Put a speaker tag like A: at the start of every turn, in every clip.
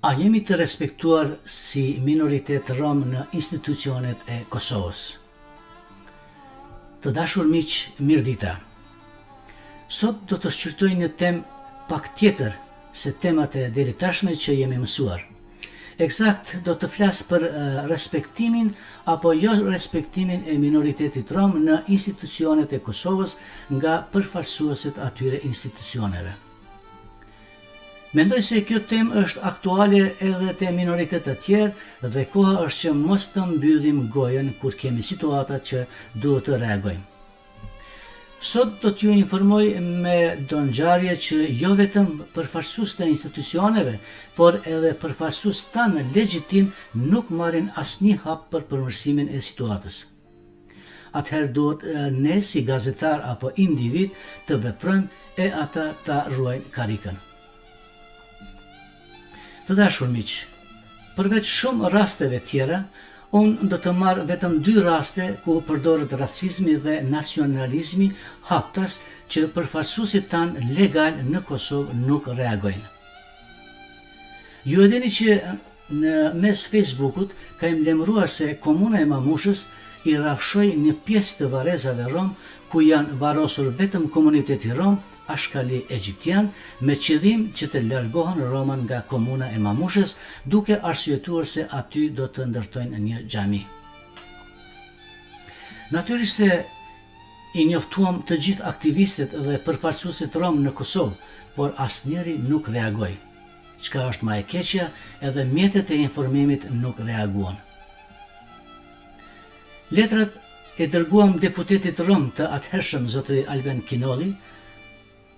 A: A jemi të respektuar si minoritet rom në institucionet e Kosovës? Të dashur miq, mirëdita. Sot do të shqyrtoj një temë pak tjetër se temat e deri tashme që jemi mësuar. Eksakt do të flas për respektimin apo jo respektimin e minoritetit rom në institucionet e Kosovës nga përfaqësuesit atyre institucioneve. Mendoj se kjo temë është aktuale edhe te minoritetet e tjerë dhe koha është që mos të mbyllim gojën kur kemi situata që duhet të reagojmë. Sot do t'ju informoj me ngjarje që jo vetëm përfaqësues të institucioneve, por edhe përfaqësues tanë legjitim nuk marrin asnjë hap për përmirësimin e situatës. Atëherë duhet ne si gazetar apo individ të veprojmë e ata ta ruajnë karikën. Të dashur miq, përveç shumë rasteve tjera, unë do të marr vetëm 2 raste ku përdoret racizmi dhe nacionalizmi haptas që përfaqësuesit tanë legal në Kosovë nuk reagojnë. Ju e dini që në mes Facebookut ka imlemruar se komuna e Mamushës i rrafshoi një pjesë të varrezave rom ku janë varrosur vetëm komuniteti rom, ashkali egjiptian, me qëllim që të largohen roman nga komuna e Mamushës, duke arsyetuar se aty do të ndërtojnë një xhami. Natyrisht se i njoftuam të gjithë aktivistët dhe përfaqësuesit rom në Kosovë, por asnjëri nuk reagoi. Çka është më e keqja, edhe mjetet e informimit nuk reaguan. Letrat e dërguam deputetit rom të atëhershëm zotëri Alben Kinolli,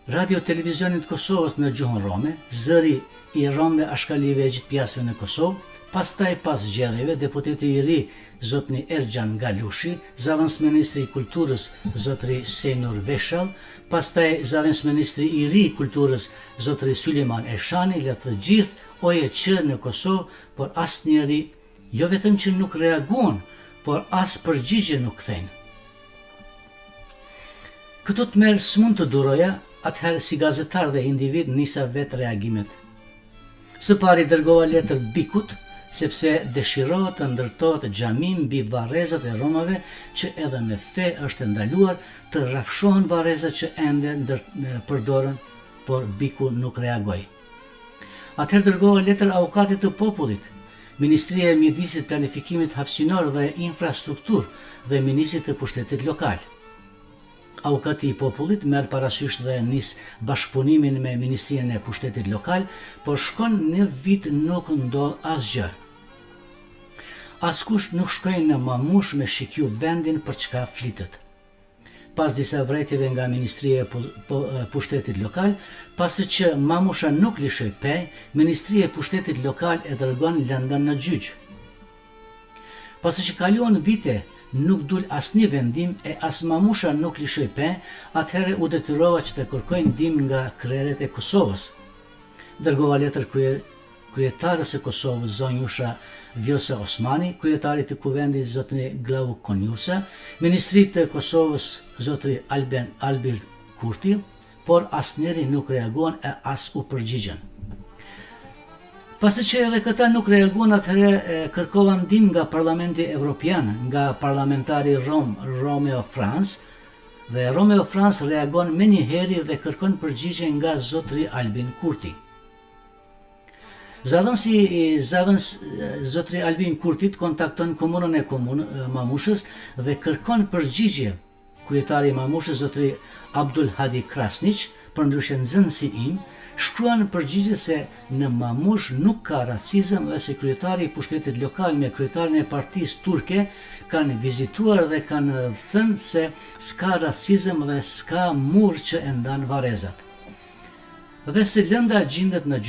A: Radio Televizionit Kosovës në gjuhën rome, zëri i romëve ashkalive egjiptiase në Kosovë, pastaj pas zgjedhjeve deputeti i ri zotni Erxhan Galushi, zëvendësministri i kulturës zotri Senur Veshall, pastaj zëvendësministri i ri i kulturës zotri Sulejman Ershani, le të gjithë OEQ në Kosovë, por asnjëri jo vetëm që nuk reaguan, por as përgjigje nuk kthejnë. Këtu të merr s'mund të duroja. Atëherë si gazetar dhe individ nisa vetë reagimet. Së pari dërgova letër Bikut, sepse dëshirohet të ndërtohet xhami mbi varrezat e romave që edhe me fe është ndaluar të rrafshohen varrezat që ende përdoren, por Biku nuk reagoi. Atëherë dërgova letër avokatit të popullit, Ministria e Mjedisit, Planifikimit Hapësinor dhe Infrastruktur dhe Ministrit të Pushtetit Lokal. Avokati i popullit merr parasysh dhe nis bashkëpunimin me Ministrinë e Pushtetit Lokal, por shkon një vit nuk ndodh asgjë. Askush nuk shkoi në Mamush me shikju vendin për çka flitet. Pas disa vërejtjeve nga Ministria e Pushtetit Lokal, pasi që Mamusha nuk lishoi pej, Ministria e Pushtetit Lokal e dërgon lëndën në gjyq. Pasi që kaluan vite, nuk dul asnjë vendim e as Mamusha nuk lishoi pe, atëherë u detyrova që të kërkoj ndihmë nga krerët e Kosovës. Dërgova letër kryetarës së Kosovës zonjusha Vjosa Osmani, kryetarit të kuvendit zotri Glavuk Konjusa, ministrit të Kosovës zotri Albert Kurti, por asnjëri nuk reaguan e as u përgjigjen. Pasi që edhe këta nuk reaguan, atëherë kërkova ndihmë nga Parlamenti Evropian, nga parlamentari rom Romeo Franz, dhe Romeo Franz reagon menjëherë dhe kërkon përgjigje nga zotri Albin Kurti. Zotri Albin Kurtit kontakton komunën e Mamushës dhe kërkon përgjigje. Kryetari i Mamushës zotri Abdul Hadi Krasniq, përndryshe nxënësi im, shkruan përgjigje se në Mamush nuk ka racizëm dhe se kryetari i pushtetit lokal me kryetarin e partisë turke kanë vizituar dhe kanë thënë se s'ka racizëm dhe s'ka mur që e ndan varrezat. Dhe se lënda gjendet në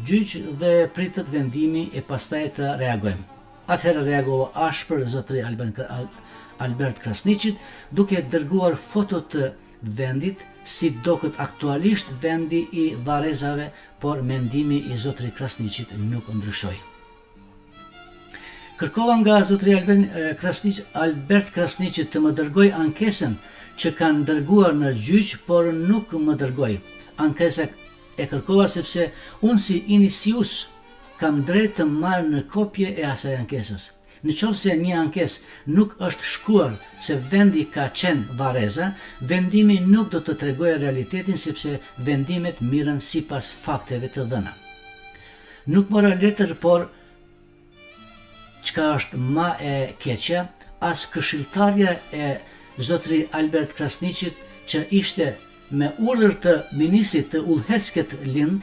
A: gjyq dhe pritet vendimi e pastaj të reagojmë. Atëherë reagova ashpër zotri Albert Krasniqit, duke dërguar foto të vendit, si doket aktualisht vendi i varrezave, por mendimi i zotri Krasniqit nuk ndryshoi. Kërkova nga zotri Albert Krasniqit të më dërgoj ankesën që kanë dërguar në gjyq, por nuk më dërgoi. Ankesa e kërkova sepse unë si inisius kam drejt të marr në kopje e asaj ankesës. Në qoftë se një ankesë nuk është shkruar se vendi ka qenë Vareza, vendimi nuk do të tregojë realitetin sepse vendimet mirën sipas fakteve të dhëna. Nuk mora letër, por çka është më e keqja, as këshilltarja e zotri Albert Krasniqit, që ishte me urdhër të ministrit të udhëheqjet lind,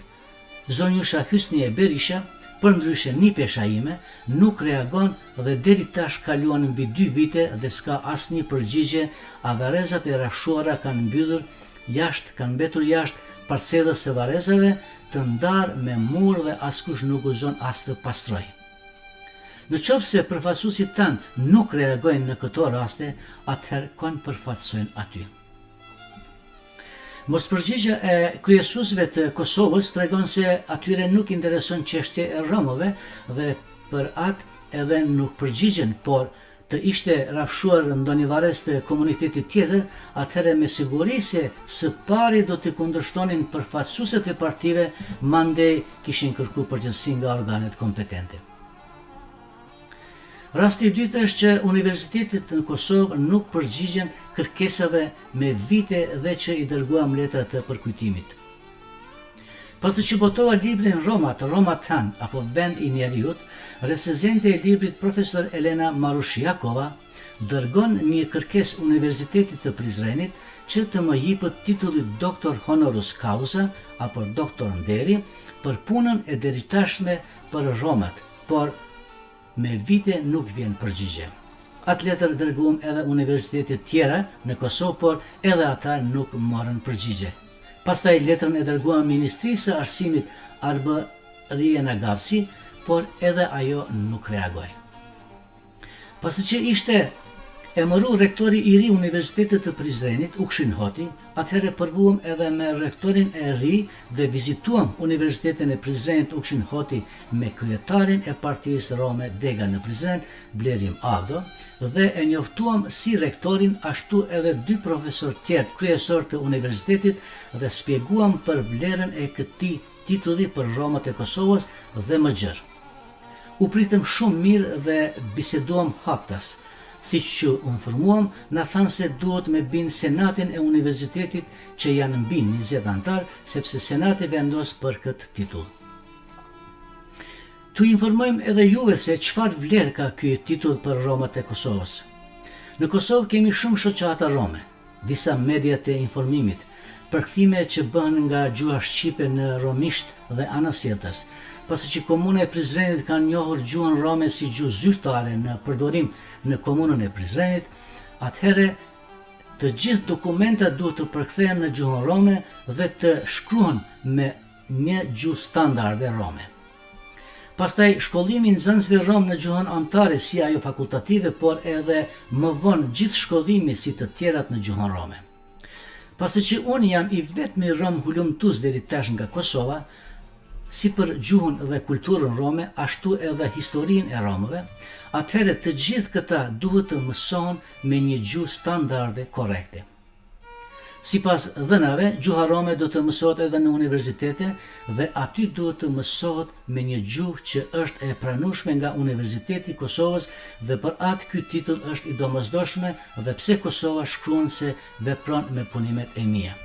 A: zonjusha Hysnie Berisha, përndryshe një pesha ime, nuk reagon dhe deri tash kaluan mbi 2 vite dhe s'ka asnjë përgjigje, a varrezat e rafshuara kanë mbetur jashtë parcelës së varrezave, të ndarë me mur dhe askush nuk gëzon as të pastroj. Në qoftë se përfaqësuesit tanë nuk reagojnë në këto raste, atëherë kanë përfaqësojnë aty. Mospërgjigja e kryesuesve të Kosovës tregon se atyre nuk intereson çështja e romëve dhe për atë edhe nuk përgjigjen, por të ishte rafshuar ndonjë varrez të komunitetit tjetër, atëherë me siguri se së pari do të kundërshtonin përfaqësuesit e partive, mandej kishin kërkuar përgjegjësi nga organet kompetente. Rasti i dytë është që universitetet në Kosovë nuk përgjigjen kërkesave me vite dhe që i dërguam letra të përkujtimit. Pasi që botova librin Roma Tan apo Vend i Njeriut, recenzente e librit profesor Elena Marushiakova dërgon një kërkesë Universitetit të Prizrenit që të më jepet titulli doktor honoris causa apo doktor nderi për punën e deritashme për romat, por me vite nuk vjen përgjigje. Atë letër dërguam edhe universitetet tjera në Kosovë, por edhe ata nuk morën përgjigje. Pastaj letrën e dërguam Ministrisë së Arsimit Arbëria Gavci, por edhe ajo nuk reagoi. Pasi që ishte emëru rektori i ri Universitetit të Prizrenit, Ukshin Hoti, atëherë përvuam edhe me rektorin e ri dhe vizituam Universitetin e Prizrenit Ukshin Hoti me kryetarin e partisë rome Dega në Prizren, Blerim Aldo, dhe e njoftuam si rektorin ashtu edhe 2 profesor tjerë kryesor të universitetit dhe shpjeguam për vlerën e këtij titulli për romat e Kosovës dhe më gjërë. U pritëm shumë mirë dhe biseduam haptas. Si që informuam, na thanë se duhet me binë senatin e universitetit që janë mbi 20 antar, sepse senati vendos për këtë titull. Tu informojmë edhe juve se çfarë vlerë ka ky titull për romat e Kosovës. Në Kosovë kemi shumë shoqata rome, disa media të informimit, përkthime që bëhen nga gjuha shqipe në romisht dhe anasjetas, pasi që komuna e Prizrenit ka njohur gjuhën rome si gjuhë zyrtare në përdorim në komunën e Prizrenit, atëherë të gjithë dokumentat duhet të përkthehen në gjuhën rome dhe të shkruhen me një gjuhë standarde rome. Pastaj shkollimi i nxënësve rom në gjuhën anëtare si ajo fakultative, por edhe më vonë gjithë shkollimi si të tjerat në gjuhën rome. Pasi që unë jam i vetmi rom hulumtues deri tash nga Kosova, si për gjuhën dhe kulturën rome, ashtu edhe historinë e romëve, atëherë të gjithë këta duhet të mësohen me një gjuhë standarde korrekte. Sipas dhënave, gjuha rome do të mësohet edhe në universitete dhe aty duhet të mësohet me një gjuhë që është e pranueshme nga Universiteti i Kosovës dhe për atë ky titull është i domosdoshme dhe pse Kosova shkruan se vepron me punimet e mia.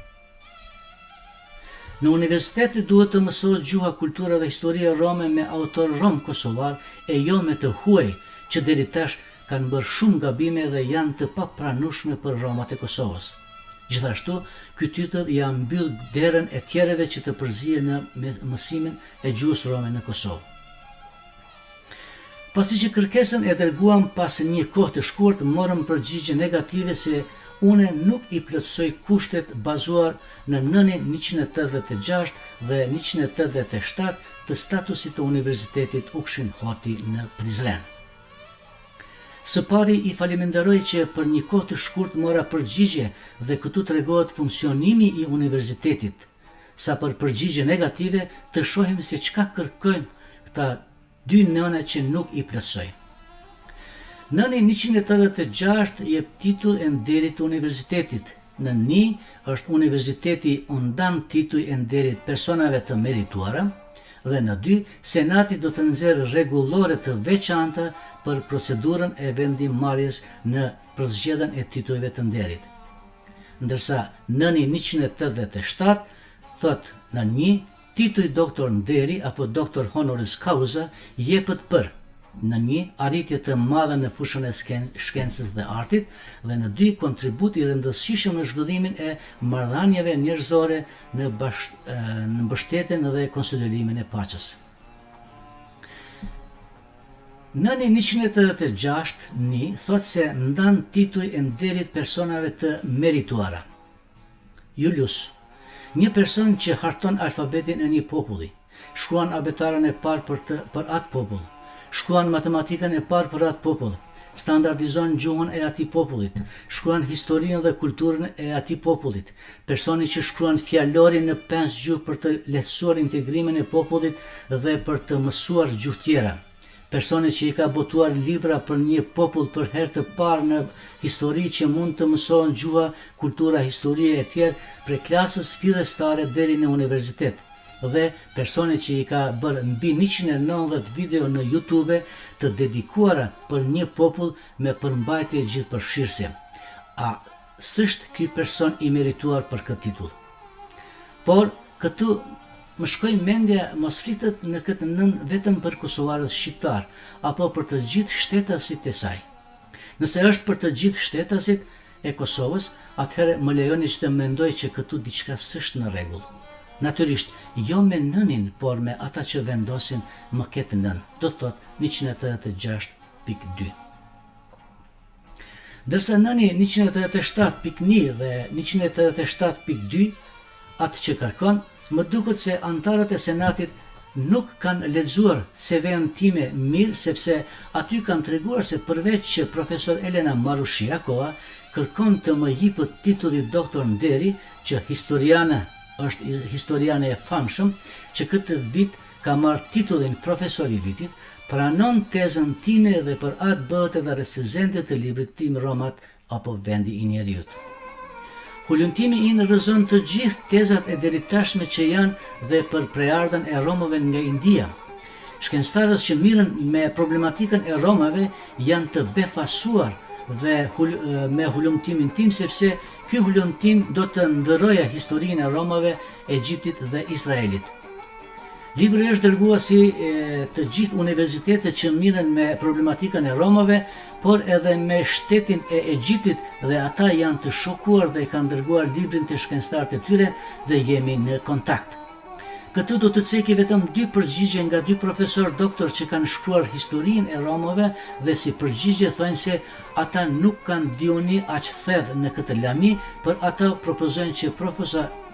A: Në universitete duhet të mësohet gjuha, kultura dhe historia rome me autor rom kosovar e jo me të huaj që deri tash kanë bërë shumë gabime dhe janë të papranueshme për romat e Kosovës. Gjithashtu, ky titull ja mbyll derën e tjerëve që të përzihen në mësimin e gjuhës rome në Kosovë. Pasi që kërkesën e dërguam pas një kohë të shkurt, morëm përgjigje negative se unë nuk i plotësoj kushtet bazuar në nënin 186 dhe 187 të statusit të Universitetit Ukshin Hoti në Prizren. Së pari i faleminderoj që për një kohë të shkurt mora përgjigje dhe këtu tregohet funksionimi i universitetit. Sa për përgjigje negative, të shohim se çka kërkojnë këta 2 nëna që nuk i plotësoj. Nëni 186 jep titull e nderit të universitetit. Në një është universiteti undan titull e nderit personave të merituara, Dhe në 2, Senati do të nxjerrë rregullore të veçanta për procedurën e vendimarrjes në përzgjedhjen e titujve të nderit. Ndërsa nëni 187 thot në 1, tituj doktor nderi apo doktor honoris causa jepet për në 1, arritje të madhe në fushën e shkencës dhe artit, dhe në 2, kontribut i rëndësishëm në zhvillimin e marrëdhënieve njerëzore në mbështetjen dhe konsoliderimin e paqes. Nëni 186 thot se ndan tituj e nderit personave të merituara. Julius, një person që harton alfabetin e një populli, shkruan abetaren e parë për atë popull, shkruan matematikën e parë për atë popull, standardizon gjuhën e atij popullit, shkruan historinë dhe kulturën e atij popullit, personi që shkruan fjalorin në 5 gjuhë për të lehtësuar integrimin e popullit dhe për të mësuar gjuhë tjera, personi që i ka botuar libra për një popull për herë të parë në histori që mund të mësohen gjuha, kultura, historia e tjerë prej klasës fillestare deri në universitet, dhe personi që i ka bërë mbi 190 video në YouTube të dedikuara për një popull me përmbajtje gjithëpërfshirëse. A s'është ky person i merituar për këtë titull? Por këtu më shkoi mendja mos flitet në këtë nën vetëm për kosovarët shqiptar apo për të gjithë shtetasit e saj. Nëse është për të gjithë shtetasit e Kosovës, atëherë më lejoni që të mendoj që këtu diçka s'është në rregull. Natyrisht, jo me nënin, por me ata që vendosin më ketë nën, do të thot 186.2. Dërsa nëni 187.1 dhe 187.2, atë që kërkon, më duket se antarët e Senatit nuk kanë lexuar CV-n time mirë, sepse aty kam treguar se përveç që profesor Elena Marushiakova kërkon të më jipët titulli doktor nderi, që është historiane e famshëm, që këtë vit ka marrë titullin profesor i vitit, pranon tezën time dhe për atë bëhet edhe recenzente të librit tim Romat apo Vendi i Njeriut. Hulumtimi i rrëzon të gjithë tezat e deritashme që janë dhe për prejardhën e Romëve nga India. Shkencëtarët që mirën me problematikën e Romave janë të befasuar dhe me hulumtimin tim, sepse ky hulumtim do të ndërroja historinë e Romave, Egjiptit dhe Izraelit. Libri është dërguar si të gjithë universitetet që mirën me problematikën e Romave, por edhe me shtetin e Egjiptit, dhe ata janë të shokuar dhe kanë dërguar librin të shkencëtarët e tyre dhe jemi në kontakt. Këtu do të ceki vetëm 2 përgjigje nga 2 profesor doktor që kanë shkruar historinë e Romave dhe si përgjigje thonë se ata nuk kanë diuni aq thellë në këtë lami, por ata propozojnë që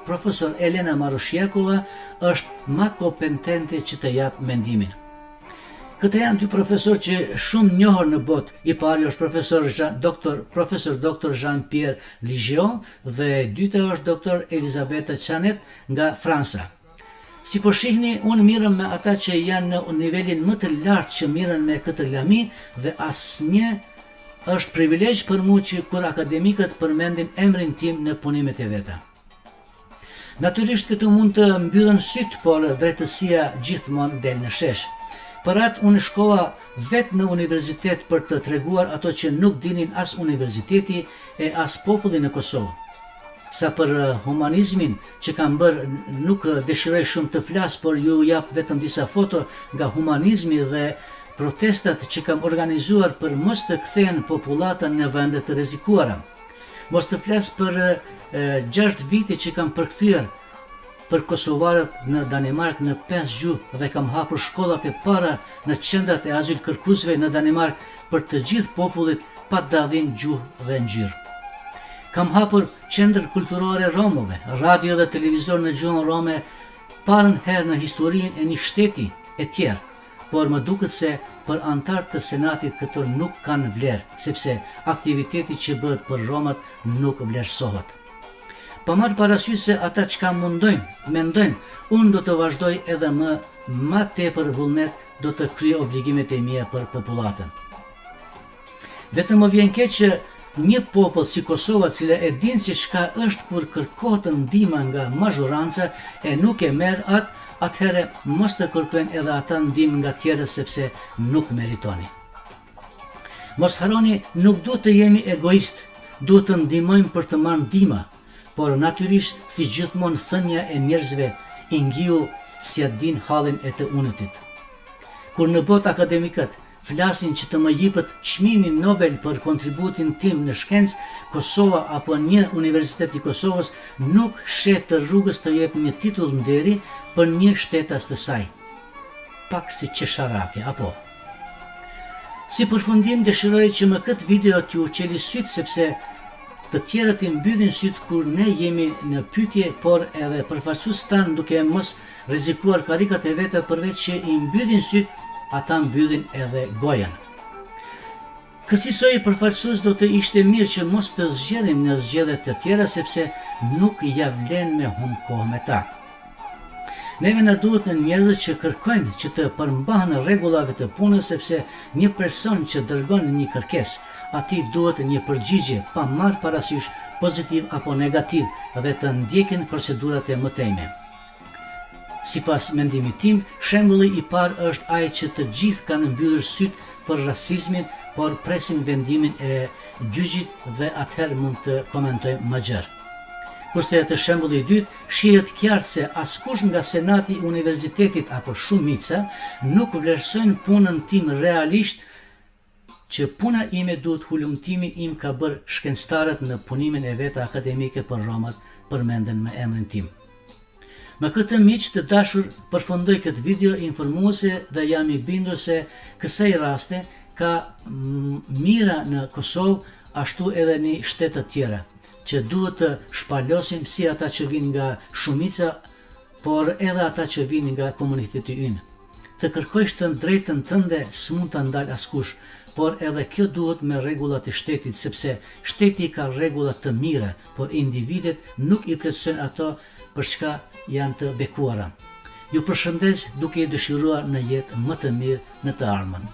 A: profesor Elena Marushiakova është më kompetente që të jap mendimin. Këta janë 2 profesor që shumë njohur në botë. I pari është profesor doktor Jean-Pierre Ligion dhe e dyta është doktor Elisabetta Chanet nga Franca. Si po shihni, unë mirëm me ata që janë në nivelin më të lartë që mirën me këtë lami dhe asnjë është privilegj për mu që kur akademikët përmendin emrin tim në punimet e veta. Natyrisht këtu mund të mbyllen syt, por drejtësia gjithmonë del në shesh. Për atë unë shkova vetë në universitet për të treguar ato që nuk dinin as universiteti e as populli në Kosovë. Sa për humanizmin që kam bërë, nuk dëshiroj shumë të flas, por ju jap vetëm disa foto nga humanizmi dhe protestat që kam organizuar për mos të kthehen popullatën në vende të rrezikuara. Mos të flas për 6 vite që kam përkthyer për kosovarët në Danimark në 5 gjuhë dhe kam hapur shkollat e para në qendrat e azyl kërkuesve në Danimark për të gjithë popullit pa dallim gjuhë dhe ngjyrë. Kam hapur qendër kulturore romove, radio dhe televizor në gjuhën rome parën herë në historinë e një shteti e tjerë, por më duket se për antarët të Senatit këto nuk kanë vlerë, sepse aktiviteti që bëhet për romat nuk vlerësohet. Pa marrë parasysh se ata çka mendojnë, unë do të vazhdoj edhe më tepër vullnet do të kryej obligimet e mia për popullatën. Vetëm më vjen keq që një popull si Kosova, cila e din se çka është kur kërkohet ndihma nga mazhoranca e nuk e merr atë, atëherë mos të kërkojnë edhe ata ndihmë nga tjerët sepse nuk meritoni. Mos harroni, nuk duhet të jemi egoist, duhet të ndihmojmë për të marrë ndihmë, por natyrisht si gjithmonë thënia e njerëzve i ngiu si a din hallin e të unëtit. Kur në botë akademikët flasin që të më jepet çmimin Nobel për kontributin tim në shkencë, Kosova apo një universitet i Kosovës nuk shet të rrugës të jep një titull nderi për një shtetas të saj. Pak si qesharake, apo? Si përfundim dëshiroj që më këtë video t'ju qeli syt sepse të tjerët i mbyllin syt kur ne jemi në pyetje, por edhe përfaqësues tan duke mos rrezikuar karikat e veta përveç që i mbyllin syt, ata mbyllin edhe gojen. Kësaj përfaqësues do të ishte mirë që mos të zgjedhim në zgjedhjet të tjera sepse nuk ja vlen me humb kohë me ta. Neve na duhet në njerëz që kërkojnë që të përmbahen rregullave të punës sepse një person që dërgon një kërkesë, atij duhet një përgjigje pa marrë parasysh pozitiv apo negativ dhe të ndjekin procedurat e mëtejme. Sipas mendimit tim, shembulli i parë është ai që të gjithë kanë mbyllur syt për rasizmin, por presin vendimin e gjyqit dhe atëherë mund të komentojmë më gjerë. Kurse të shembulli i dytë, shihet qartë se askush nga senati i universitetit apo shumica nuk vlerësojnë punën tim realisht, që puna ime duhet hulumtimi im ka bërë shkencëtarët në punimin e veta akademike për romat përmenden me emrin tim. Me këtë miq të dashur përfundoj këtë video informuese dhe jam i bindur se kësaj raste ka mira në Kosovë ashtu edhe në shtete të tjera, që duhet të shpalosim si ata që vinë nga shumica, por edhe ata që vinë nga komuniteti ynë. Të kërkojsh të drejtën tënde s'mund ta ndal askush, por edhe kjo duhet me rregullat e shtetit, sepse shteti ka rregulla të mira, por individet nuk i plotësojnë ato për çka janë të bekuara. Ju përshëndes duke i dëshiruar në jetë më të mirë në të ardhmen.